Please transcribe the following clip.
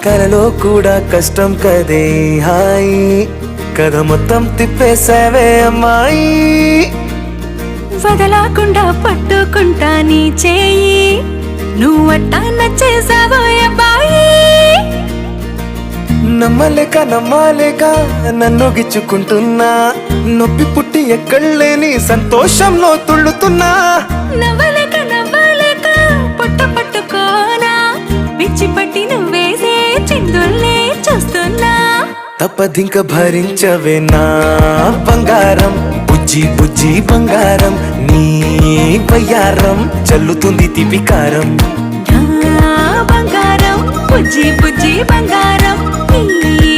కలలో కూడా కష్టం కదే హాయి కథ మొత్తం తిప్పేసావే అమ్మాయి వదలకుండా పట్టుకుంటా నీ చేయి నువ్వట్టా నచ్చేసావో అబ్బాయి నమ్మలేక నన్ను గిచ్చుకుంటున్నా నొప్పి పుట్టి ఎక్కడలేని సంతోషంలో తుళ్ళుతున్నా నవ్వలేక పొట్ట పట్టుకోనా పిచ్చి పట్టి నువ్వేసే చిందుల్నే చూస్తున్నా తప్పదింక భరించవే నా బంగారం బుజ్జి బంగారం నీ బయ్యారం చల్లుతుంది తిపికారం బంగారం బుజ్జి బంగారం నీ